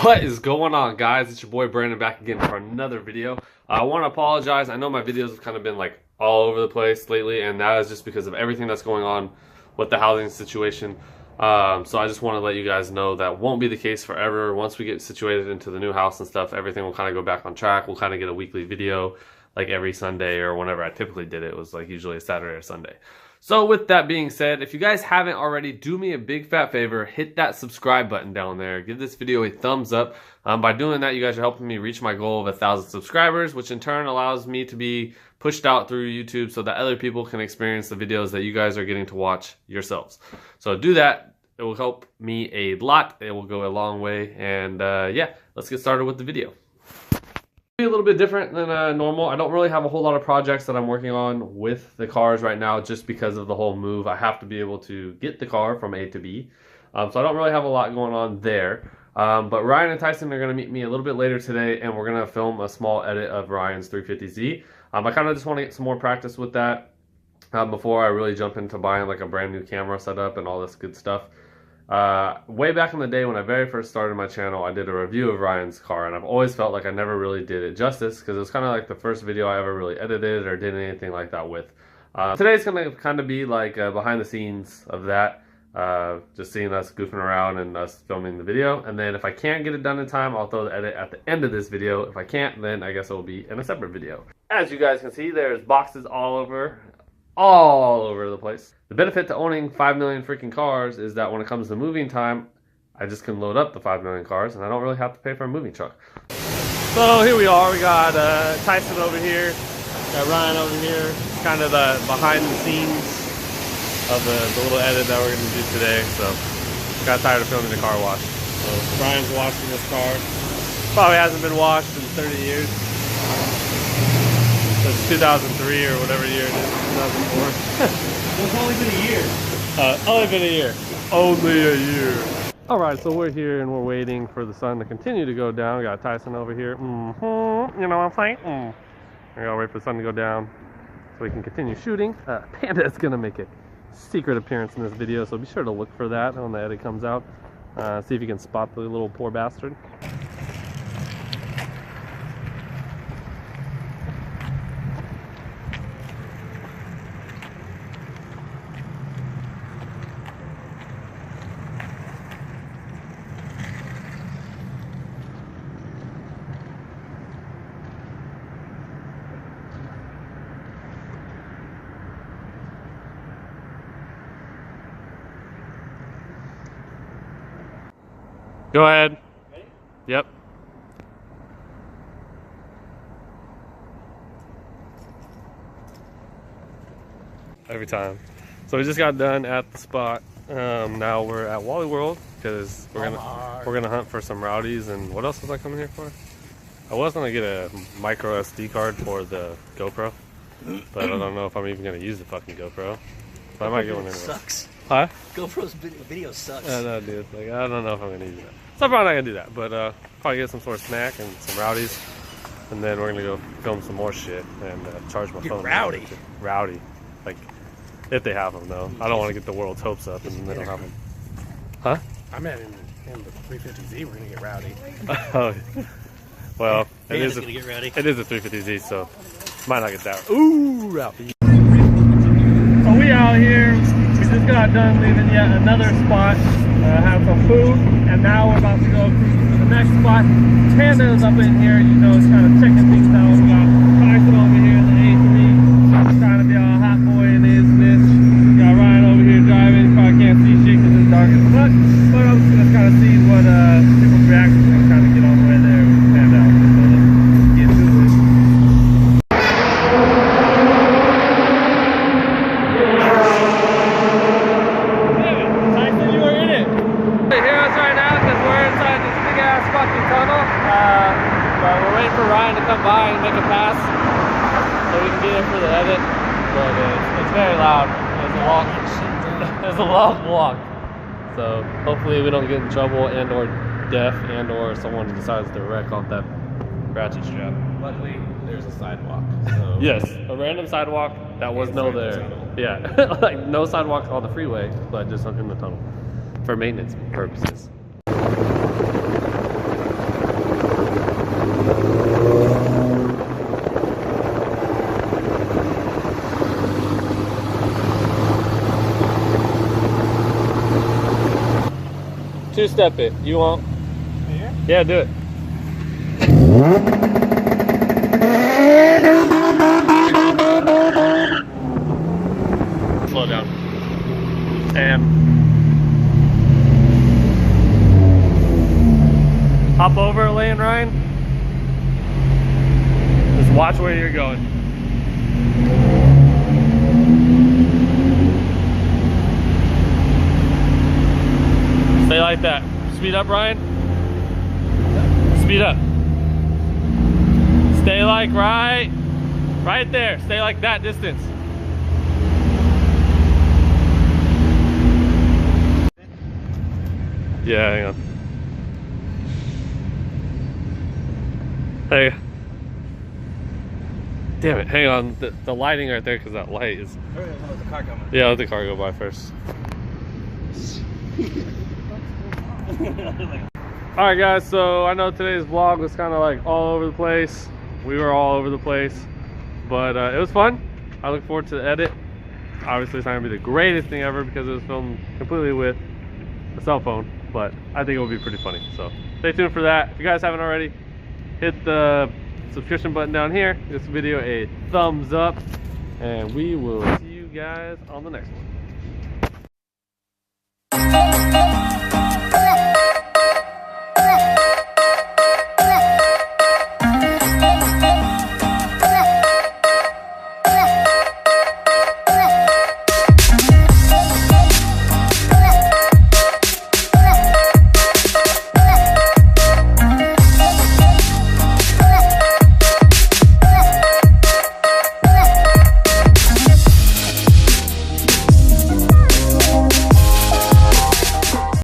What is going on, guys? It's your boy Brandon back again for another video. I want to apologize. I know my videos have kind of been like all over the place lately, and that is just because of everything that's going on with the housing situation. So I just want to let you guys know that won't be the case forever. Once we get situated into the new house and stuff, everything will kind of go back on track. We'll kind of get a weekly video like every Sunday, or whenever I typically did it was like usually a Saturday or Sunday. So with that being said, if you guys haven't already, do me a big fat favor, hit that subscribe button down there. Give this video a thumbs up. By doing that, you guys are helping me reach my goal of 1,000 subscribers, which in turn allows me to be pushed out through YouTube so that other people can experience the videos that you guys are getting to watch yourselves. So do that. It will help me a lot. It will go a long way. And yeah, let's get started with the video. A little bit different than normal. I don't really have a whole lot of projects that I'm working on with the cars right now just because of the whole move. I have to be able to get the car from A to B. So I don't really have a lot going on there. But Ryan and Tyson are going to meet me a little bit later today, and we're going to film a small edit of Ryan's 350Z. I kind of just want to get some more practice with that before I really jump into buying like a brand new camera setup and all this good stuff. Way back in the day when I very first started my channel, I did a review of Ryan's car, and I've always felt like I never really did it justice because it was kind of like the first video I ever really edited or did anything like that with. Today's going to kind of be like behind the scenes of that, just seeing us goofing around and us filming the video. And then if I can't get it done in time, I'll throw the edit at the end of this video. If I can't, then I guess it will be in a separate video. As you guys can see, there's boxes all over the place. The benefit to owning 5 million freaking cars is that when it comes to moving time, I just can load up the 5 million cars and I don't really have to pay for a moving truck. So here we are. We got Tyson over here, got Ryan over here, kind of the behind the scenes of the little edit that we're going to do today. So got tired of filming the car wash. So Ryan's washing this car. Probably hasn't been washed in 30 years. It's 2003 or whatever year it is, 2004. It's only been a year. Only been a year. Only a year. Alright, so we're here and we're waiting for the sun to continue to go down. We got Tyson over here. You know what I'm saying? We gotta wait for the sun to go down so we can continue shooting. Panda is gonna make a secret appearance in this video, so be sure to look for that when the edit comes out. See if you can spot the little poor bastard. Go ahead. Ready? Yep. Every time. So we just got done at the spot. Now we're at Wally World because we're gonna hunt for some rowdies. And what else was I coming here for? I was gonna get a micro SD card for the GoPro, but I don't know if I'm even gonna use the fucking GoPro. So I might get one anyway. Sucks. Huh? GoPro's video sucks. I know, dude. Like, I don't know if I'm gonna use that. So I'm probably not gonna do that, but probably get some sort of snack and some rowdies, and then we're gonna go film some more shit and charge my phone. Rowdy. Rowdy, like if they have them though. I don't want to get the world's hopes up and they don't have them. Huh? I meant in the 350Z we're gonna get rowdy. Oh, well, it is gonna get rowdy. It is a 350Z, so might not get that. Ooh, rowdy. So we out here. We just got done leaving yet another spot. Have some food, and now we're about to go to the next spot. Panda is up in here, you know, it's kind of checking things out. We got Tyson over here in the A3, trying to be all hot boy and this and this. We got Ryan over here driving. Probably can't see shit because it's dark as fuck, but I'm just gonna kind of see what people's reactions and kind of get on the way there with Panda out. So let's get to it. But we're waiting for Ryan to come by and make a pass so we can be there for the edit. But it's very loud. It's a long walk. So hopefully we don't get in trouble and or deaf and or someone decides to wreck off that ratchet strap. Luckily, there's a sidewalk. So yes, a random sidewalk that was no there. Yeah, like no sidewalk on the freeway, but just in the tunnel for maintenance purposes. two-step it. You won't? Here? Yeah, do it. Slow down. And hop over a lane, Ryan. Just watch where you're going. Stay like that. Speed up, Ryan. Speed up. Stay like right there. Stay like that distance. Yeah, hang on. Hey. Damn it, hang on. The lighting right there, because that light is... There's a car coming. Yeah, let the car go by first. Alright guys, so I know today's vlog was kind of like all over the place. We were all over the place. But it was fun. I look forward to the edit. Obviously it's not going to be the greatest thing ever because it was filmed completely with a cell phone. But I think it will be pretty funny. So stay tuned for that. If you guys haven't already, hit the subscription button down here. Give this video a thumbs up. And we will see you guys on the next one.